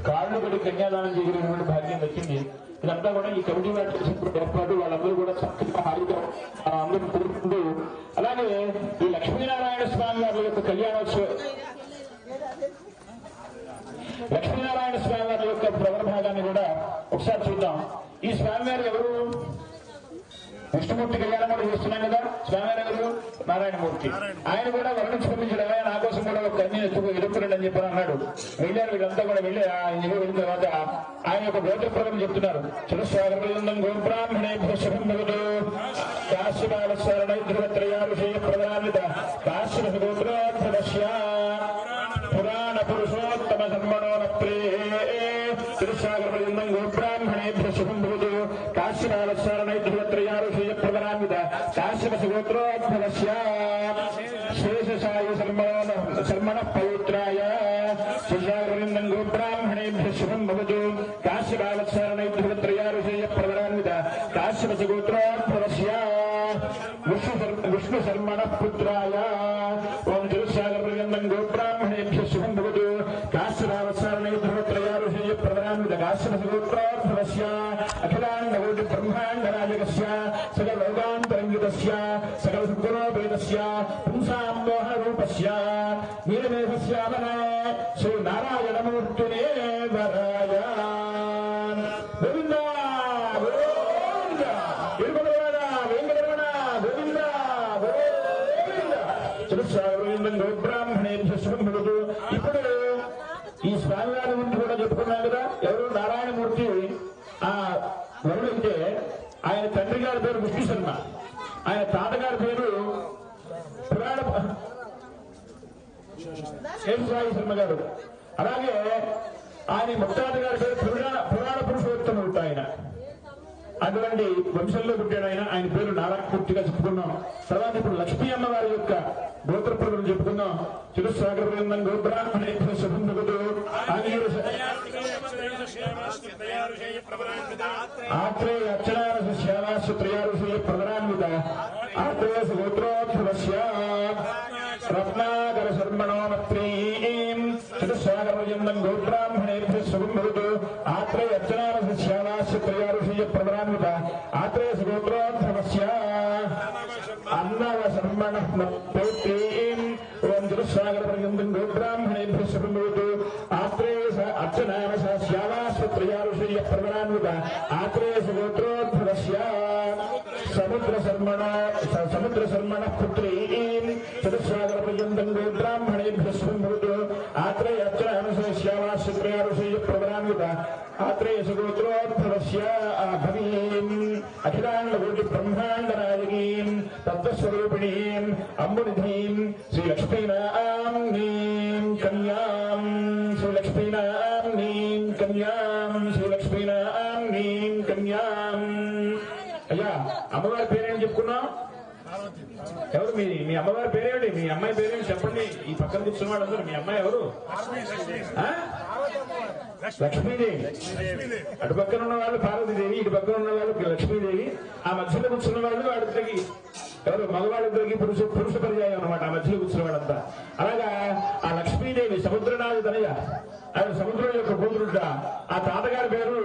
కాళ్ళు కూడా కన్యాదానం చేయగలిగినటువంటి భాగ్యం దక్కింది. ఇదంతా కూడా ఈ కమిటీ వారు చేసినటువంటి ఏర్పాటు. వాళ్ళందరూ కూడా చక్కగా హాయిగా అందరూ కోరుకుంటూ, అలాగే ఈ లక్ష్మీనారాయణ స్వామి వారి యొక్క లక్ష్మీనారాయణ స్వామి వారి యొక్క ప్రవర భాగాన్ని కూడా ఒకసారి చూద్దాం. ఈ స్వామివారు ఎవరు? విష్ణుమూర్తి కళ్యాణం కూడా చేస్తున్నాం కదా. స్వామివారు ఎవరు? నారాయణమూర్తి. ఆయన కూడా వర్ణించి పంపించాడు. ఆయన నా కోసం కూడా ఒక కన్య ఎదుర్కొనండి అని చెప్పని అన్నాడు. వెళ్ళారు. వీళ్ళంతా కూడా వెళ్ళి ఆయన వెళ్ళిన తర్వాత ఆయన యొక్క గోత్ర ప్రకటన చెప్తున్నారు. చతుస్వాగతం గోబ్రాహ్మణేభ్యో శుభం భవతు కాశ్యపాలశరణైర్ధ్రువత్రయారుషేయ ప్రధానిత కాశ్యప గోత్రోద్భవస్య పురాణ పురుషోత్తమ ధర్మణోనప్రే తిరుసాగరపర్యంతం గోబ్రాహ్మణేభ్యో శుభం భవతు కాశ్యపాలశరణైర్ధ్రువత్రయారుషేయ ప్రధానిత కాశ్యప గోత్రోద్భవస్య శేషసాయ శర్మణ పవిత్రాయ తిరుసాగరపర్యంతం గోబ్రాహ్మణేభ్యో శుభం భవతు కాశ్యపాలశరణైర్ధ్రువత్రయారుషేయ ప్రధానిత కాశ్యప గోత్రోద్భవస్య విష్ణు శర్మణ పుత్రాయ ఓం తిరుసాగరపర్యంతం గోబ్రాహ్మణేభ్యో శుభం భవతు కాశ్యపాలశరణైర్ధ్రువత్రయారుషేయ ప్రధానిత కాశ్యప గోత్రోద్భవస్య అఖిలాండకోటి బ్రహ్మాండ నాయకస్య సకల లోకాంతరంగితస్య సకల సుగుణోపేతస్య పుంసాం మోహ రూపస్య నీలమేఘస్యామన శ్రీ నారాయణమూర్తినే వరాయ గోవింద గోవింద తిరుపతివాడ వెంకటరమణ గోవింద గోవింద తిరుసాగరపర్యంతం గోబ్రాహ్మణేభ్యో శుభం భవతు. ఇప్పుడు ఈ స్వామివారి గురించి కూడా చెప్పుకున్నాం కదా. ఎవరు? నారాయణమూర్తి. ఆ వరుడైతే ఆయన తండ్రి గారి పేరు విష్ణు శర్మ, ఆయన తాతగారి పేరు పురాణ శేషసాయి శర్మ గారు. అలాగే ఆయన ముత్తాత గారి పేరు పురాణ పురుషోత్తముడు. ఆయన అటువంటి వంశంలో పుట్టాడు. ఆయన పేరు నారాయణమూర్తిగా చెప్పుకున్నాం. తర్వాత ఇప్పుడు లక్ష్మీ అమ్మవారి యొక్క గోత్ర ప్రజలు చెప్పుకున్నాం. తిరుసాగరపర్యంతం గోబ్రాహ్మణేభ్యో శుభం భవతు ఆత్రేయ అర్చనారస శ్యామాసు త్రయారుషేయ ప్రధాన్విత ఆత్రేయ గోత్రోద్భవస్య రత్నాకర శర్మణోమత్రీం తిరుసాగరపర్యంతం గోబ్రాహ్మణేభ్యో శుభం భవతు ఆత్రేయ అర్చనారస శ్యామాసు త్రయారుషేయ ప్రధాన్విత ఆత్రేయ గోత్రోద్భవస్య అన్నవ శర్మణ పౌత్రీం ఓం తిరుసాగరపర్యంతం గోబ్రాహ్మణేభ్యో శుభం భవతు ఆత్రేయ అర్చనారస శ్యామాసు త్రయారుషేయ ప్రధాన్విత ఆత్రేయ గోత్రోద్భవస్య సముద్ర శర్మణ పుత్రీం తిరుసాగరపర్యంతం గోబ్రాహ్మణేభ్యో శుభం భవతు ఆత్రేయ అర్చనారస శ్యామాసు త్రయారుషేయ ప్రధాన్విత ఆత్రేయ గోత్రోద్భవస్య భవీం అఖిలాండకోటి బ్రహ్మాండ నాయకీం తత్వస్వరూపిణీం అంబునిధీం శ్రీలక్ష్మీనామ్నీం కన్యాం శ్రీలక్ష్మీనామ్నీం కన్యాం శ్రీలక్ష్మీనామ్నీం కన్యాం. అయ్యా, అమ్మవారి పేరేం చెప్పుకున్నాం? ఎవరు? మీ అమ్మవారి పేరేమిటి? మీ అమ్మాయి పేరేమి చెప్పండి. ఈ పక్కన కూర్చున్న వాళ్ళందరూ మీ అమ్మాయి ఎవరు? లక్ష్మీదేవి. అటు పక్కన ఉన్న వాళ్ళు పార్వతీదేవి, ఇటు పక్కన ఉన్న వాళ్ళు లక్ష్మీదేవి. ఆ మధ్యలో కూర్చున్న వాళ్ళు వాళ్ళిద్దరికి ఎవరు? మగవాళ్ళిద్దరికి పురుష పర్యాయం అనమాట. ఆ మధ్యలో కూర్చున్న వాళ్ళంతా. అలాగా ఆ లక్ష్మీదేవి సముద్రనాథ తనయ, ఆయన సముద్రం యొక్క కూతురుట. ఆ తాతగారి పేరు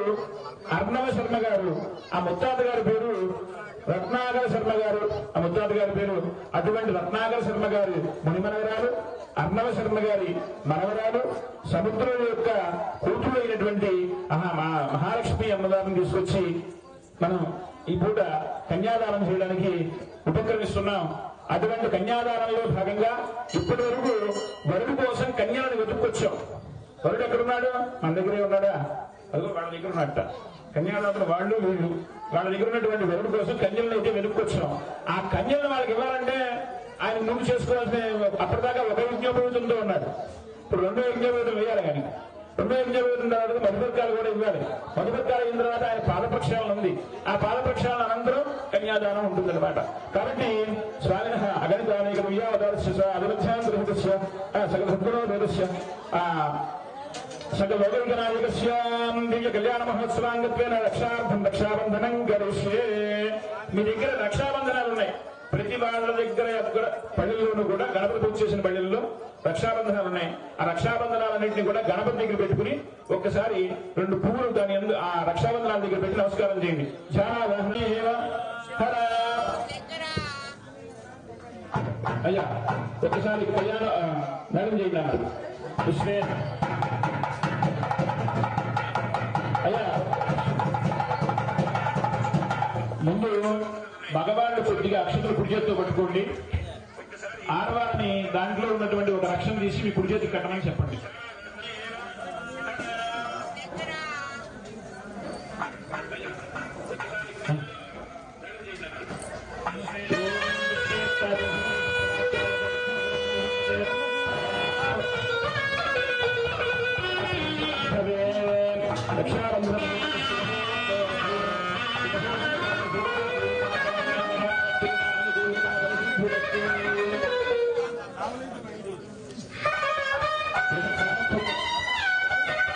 అర్ణవ శర్మ గారు, ఆ ముత్తాత గారి పేరు రత్నాకర శర్మ గారు, ఆ ముత్తాత గారి పేరు. అటువంటి రత్నాకర శర్మ గారి మునిమనవరాలు, అర్ణవ శర్మ గారి మనవరాలు, సముద్రం యొక్క కూతురు అయినటువంటి మహాలక్ష్మి అమ్మవారిని తీసుకొచ్చి మనం ఈ పూట కన్యాదానం చేయడానికి ఉపక్రమిస్తున్నాం. అటువంటి కన్యాదానంలో భాగంగా ఇప్పటి వరకు వరుడు కోసం కన్యలను వెతుక్కొచ్చాం. వరుడు ఎక్కడున్నాడు? మన దగ్గరే ఉన్నాడా? అదో వాళ్ళ దగ్గర ఉన్నట్ట. కన్యాదాతలు వాళ్ళు వీళ్ళు వాళ్ళ దగ్గర ఉన్నటువంటి వరుడు కోసం కన్యలను అయితే వెతుక్కొచ్చాం. ఆ కన్యలను వాళ్ళకి ఇవ్వాలంటే ఆయన ముందు చేసుకోవాల్సిన అప్పటిదాకా ఒక యజ్ఞోపేతంతో ఉన్నాడు. ఇప్పుడు రెండో యజ్ఞోపేతం వేయాలి. కానీ రెండో యజ్ఞోపేతం తర్వాత మధుపర్కాలు కూడా ఇవ్వాలి. మధుపర్కాలు అయిన తర్వాత ఆయన పాదప్రక్షాళన ఉంది. ఆ పాదప్రక్షాళన అనంతరం కన్యాదానం ఉంటుందన్నమాట. కాబట్టి స్వామి అగణితానేక వియావతారస్య అభివృద్ధ్యాంతర్హతస్య సకల సద్గుణోపేతస్య సకల లోకవికనాయకస్య దివ్య కళ్యాణ మహోత్సవాంగత్వేన రక్షార్థం రక్షాబంధనం కరిష్యే. మీ దగ్గర రక్షాబంధనాలు ఉన్నాయి. ప్రతి వాళ్ళ దగ్గర పల్లెల్లోనూ కూడా గణపతి పూజ చేసిన పల్లెల్లో రక్షాబంధనాలు ఉన్నాయి. ఆ రక్షాబంధనాలన్నింటినీ కూడా గణపతి దగ్గర పెట్టుకుని ఒక్కసారి 2 పువ్వులు దాని ఆ రక్షాబంధనాల దగ్గర పెట్టి నమస్కారం చేయండి. అయ్యా ఒక్కసారి కళ్యాణ మేడం చేయండి అయ్యా. ముందు మగవాళ్ళు కొద్దిగా అక్షతలు కుడి చేతితో పట్టుకోండి. ఆడవారిని దాంట్లో ఉన్నటువంటి ఒక రక్షణ తీసి మీ కుడి చేతికి కట్టమని చెప్పండి. రక్షాబంధనం